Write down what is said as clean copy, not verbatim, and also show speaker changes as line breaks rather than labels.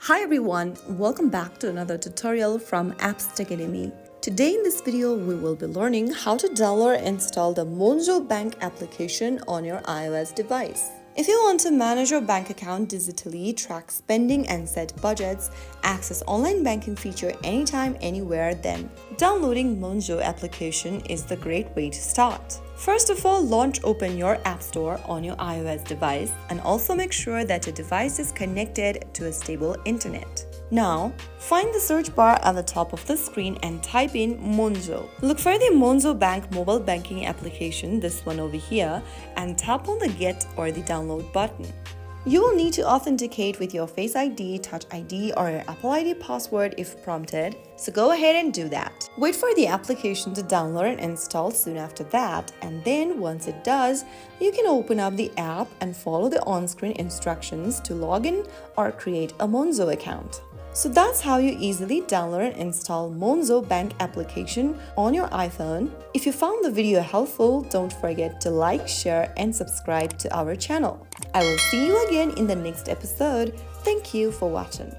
Hi everyone, welcome back to another tutorial from Apps Academy. Today in this video, we will be learning how to download and install the Monzo bank application on your iOS device. If you want to manage your bank account digitally, track spending and set budgets, access online banking feature anytime, anywhere, then downloading Monzo application is the great way to start. First of all, open your App Store on your iOS device and also make sure that your device is connected to a stable internet. Now, find the search bar at the top of the screen and type in Monzo. Look for the Monzo Bank mobile banking application, this one over here, and tap on the Get or the Download button. You will need to authenticate with your Face ID, Touch ID, or your Apple ID password if prompted, so go ahead and do that. Wait for the application to download and install soon after that, and then once it does, you can open up the app and follow the on-screen instructions to log in or create a Monzo account. So that's how you easily download and install Monzo Bank application on your iPhone. If you found the video helpful, don't forget to like, share, and subscribe to our channel. I will see you again in the next episode. Thank you for watching.